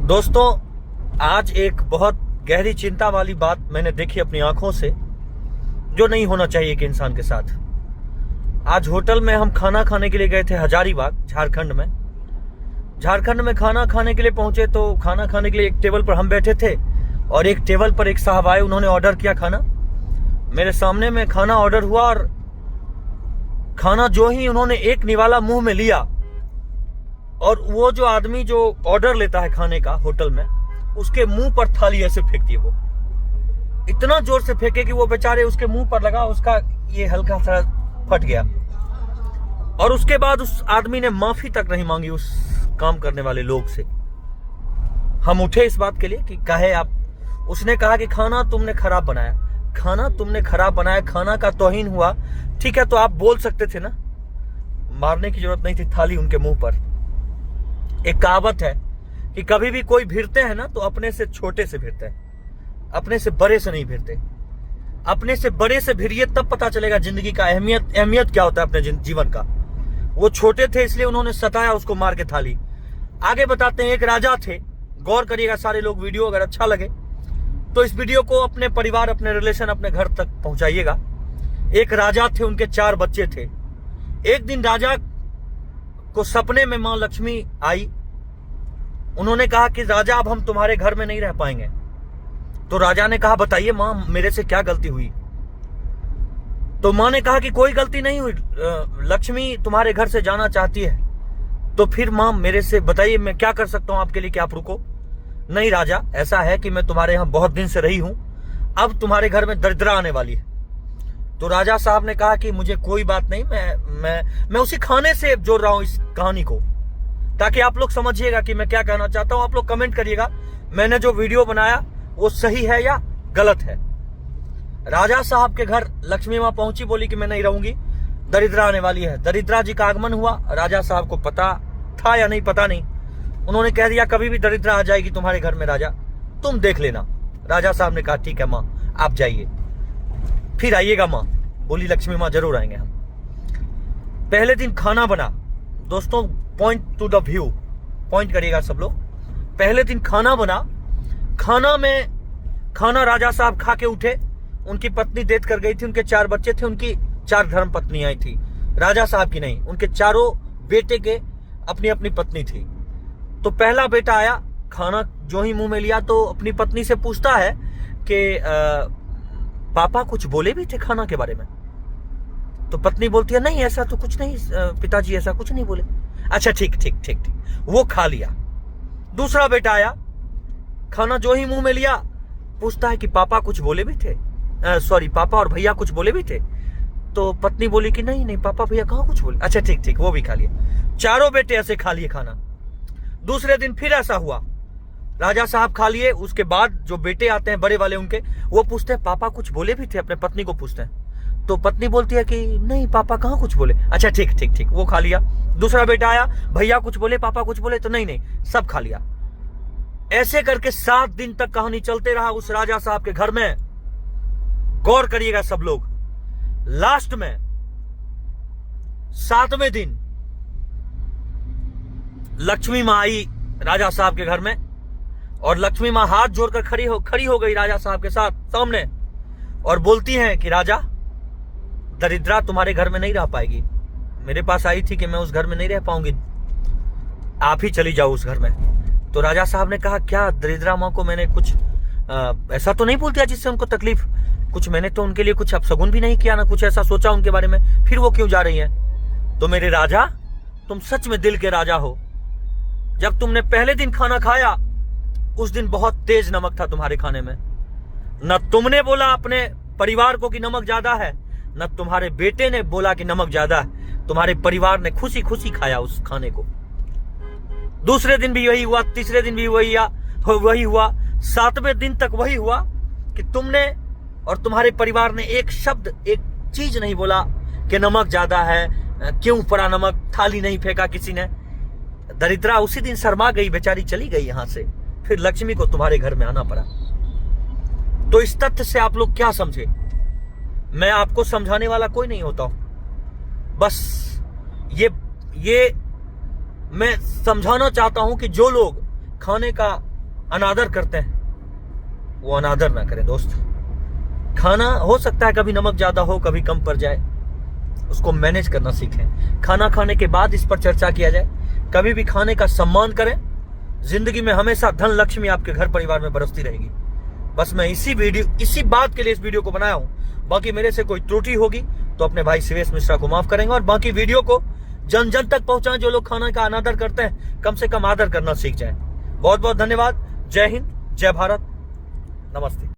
दोस्तों, आज एक बहुत गहरी चिंता वाली बात मैंने देखी अपनी आंखों से, जो नहीं होना चाहिए कि इंसान के साथ। आज होटल में हम खाना खाने के लिए गए थे, हजारीबाग, झारखंड में खाना खाने के लिए पहुंचे। तो खाना खाने के लिए एक टेबल पर हम बैठे थे और एक टेबल पर एक साहब आए, उन्होंने ऑर्डर किया खाना। मेरे सामने में खाना ऑर्डर हुआ और खाना जो ही उन्होंने एक निवाला मुंह में लिया, और वो जो आदमी जो ऑर्डर लेता है खाने का होटल में, उसके मुंह पर थाली ऐसे फेंक दी। वो इतना जोर से फेंके कि वो बेचारे उसके मुंह पर लगा, उसका ये हल्का सा फट गया। और उसके बाद उस आदमी ने माफी तक नहीं मांगी उस काम करने वाले लोग से। हम उठे इस बात के लिए कि कहे आप। उसने कहा कि खाना तुमने खराब बनाया, खाना का तौहीन हुआ। ठीक है, तो आप बोल सकते थे ना, मारने की जरूरत नहीं थी थाली उनके मुंह पर। एक कहावत है कि कभी भी कोई भिड़ते हैं ना, तो अपने से छोटे से भिड़ते हैं, अपने से बड़े से नहीं भिड़ते। अपने से बड़े से भिड़िए, तब पता चलेगा जिंदगी का अहमियत क्या होता है अपने जीवन का। वो छोटे थे इसलिए उन्होंने सताया उसको, मार के थाली। आगे बताते हैं, एक राजा थे। गौर करिएगा सारे लोग, वीडियो अगर अच्छा लगे तो इस वीडियो को अपने परिवार, अपने रिलेशन, अपने घर तक पहुंचाइएगा। एक राजा थे, उनके 4 बच्चे थे। एक दिन राजा को सपने में मां लक्ष्मी आई। उन्होंने कहा कि राजा, अब हम तुम्हारे घर में नहीं रह पाएंगे। तो राजा ने कहा, बताइए मां, मेरे से क्या गलती हुई। तो मां ने कहा कि कोई गलती नहीं हुई, लक्ष्मी तुम्हारे घर से जाना चाहती है। तो फिर मां, मेरे से बताइए मैं क्या कर सकता हूं आपके लिए, कि आप रुको। नहीं राजा, ऐसा है कि मैं तुम्हारे यहां बहुत दिन से रही हूं, अब तुम्हारे घर में दरिद्रा आने वाली है। तो राजा साहब ने कहा कि मुझे कोई बात नहीं, मैं उसी खाने से जोड़ रहा हूं इस कहानी को, ताकि आप लोग समझिएगा कि मैं क्या कहना चाहता हूं। आप लोग कमेंट करिएगा मैंने जो वीडियो बनाया वो सही है या गलत है। राजा साहब के घर लक्ष्मी मां पहुंची, बोली कि मैं नहीं रहूंगी, दरिद्रा आने वाली है। दरिद्रा जी का आगमन हुआ। राजा साहब को पता था या नहीं पता नहीं, उन्होंने कह दिया कभी भी दरिद्रा आ जाएगी तुम्हारे घर में राजा, तुम देख लेना। राजा साहब ने कहा ठीक है मां, आप जाइए, फिर आइएगा मां। बोली लक्ष्मी मां, जरूर आएंगे हम। पहले दिन खाना बना। दोस्तों, point two the view, point करिएगा सब लोग। पहले दिन खाना बना। खाना राजा साहब खा के उठे। उनकी पत्नी डेथ कर गई थी, उनके 4 बच्चे थे, उनकी 4 धर्म पत्नियां थी, राजा साहब की नहीं। उनके चारों बेटे के अपनी अपनी पत्नी थी। तो पहला बेटा आया, खाना जो ही मुंह में लिया तो अपनी पत्नी से पूछता है कि पापा कुछ बोले भी थे खाना के बारे में। तो पत्नी बोलती है नहीं, ऐसा तो कुछ नहीं पिताजी, ऐसा कुछ नहीं बोले। अच्छा ठीक। वो खा लिया। दूसरा बेटा आया, खाना जो ही मुंह में लिया पूछता है कि पापा कुछ बोले भी थे, पापा और भैया कुछ बोले भी थे। तो पत्नी बोली कि नहीं पापा भैया कहाँ कुछ बोले। अच्छा ठीक, वो भी खा लिया। चारों बेटे ऐसे खा लिए खाना। दूसरे दिन फिर ऐसा हुआ, राजा साहब खा लिए। उसके बाद जो बेटे आते हैं बड़े वाले उनके, वो पूछते हैं पापा कुछ बोले भी थे, अपने पत्नी को पूछते हैं। तो पत्नी बोलती है कि नहीं पापा कहाँ कुछ बोले। अच्छा ठीक, वो खा लिया। दूसरा बेटा आया, भैया कुछ बोले, पापा कुछ बोले। तो नहीं, सब खा लिया। ऐसे करके 7 दिन तक कहानी चलते रहा उस राजा साहब के घर में। गौर करिएगा सब लोग। लास्ट में 7वें दिन लक्ष्मी मां आई राजा साहब के घर में, और लक्ष्मी मां हाथ जोड़कर खड़ी हो गई राजा साहब के साथ सामने, और बोलती हैं कि राजा, दरिद्रा तुम्हारे घर में नहीं रह पाएगी। मेरे पास आई थी कि मैं उस घर में नहीं रह पाऊंगी, आप ही चली जाओ उस घर में। तो राजा साहब ने कहा, क्या दरिद्रा मां को मैंने कुछ ऐसा तो नहीं बोल दिया जिससे उनको तकलीफ? कुछ मैंने तो उनके लिए कुछ अपशगुन भी नहीं किया, ना कुछ ऐसा सोचा उनके बारे में, फिर वो क्यों जा रही हैं? तो मेरे राजा, तुम सच में दिल के राजा हो। जब तुमने पहले दिन खाना खाया, उस दिन बहुत तेज नमक था तुम्हारे खाने में। न तुमने बोला अपने परिवार को कि नमक ज्यादा है, न तुम्हारे बेटे ने बोला कि नमक ज्यादा है। तुम्हारे परिवार ने खुशी खुशी खाया उस खाने को। दूसरे दिन भी वही हुआ, तीसरे दिन भी वही हुआ, 7वें दिन तक वही हुआ कि तुमने और तुम्हारे परिवार ने एक शब्द, एक चीज नहीं बोला कि नमक ज्यादा है, क्यों पड़ा नमक, थाली नहीं फेंका किसी ने। दरिद्रा उसी दिन शर्मा गई, बेचारी चली गई यहां से। फिर लक्ष्मी को तुम्हारे घर में आना पड़ा। तो इस तथ्य से आप लोग क्या समझे? मैं आपको समझाने वाला कोई नहीं होता हूं, बस ये मैं समझाना चाहता हूं कि जो लोग खाने का अनादर करते हैं वो अनादर ना करें दोस्त। खाना हो सकता है कभी नमक ज्यादा हो, कभी कम पड़ जाए, उसको मैनेज करना सीखें। खाना खाने के बाद इस पर चर्चा किया जाए। कभी भी खाने का सम्मान करें। जिंदगी में हमेशा धन लक्ष्मी आपके घर परिवार में बरसती रहेगी। बस मैं इसी बात के लिए इस वीडियो को बनाया हूं। बाकी मेरे से कोई त्रुटि होगी तो अपने भाई शिवेश मिश्रा को माफ करेंगे, और बाकी वीडियो को जन जन तक पहुंचाएं। जो लोग खाना का अनादर करते हैं कम से कम आदर करना सीख जाएं। बहुत बहुत धन्यवाद। जय हिंद, जय भारत, नमस्ते।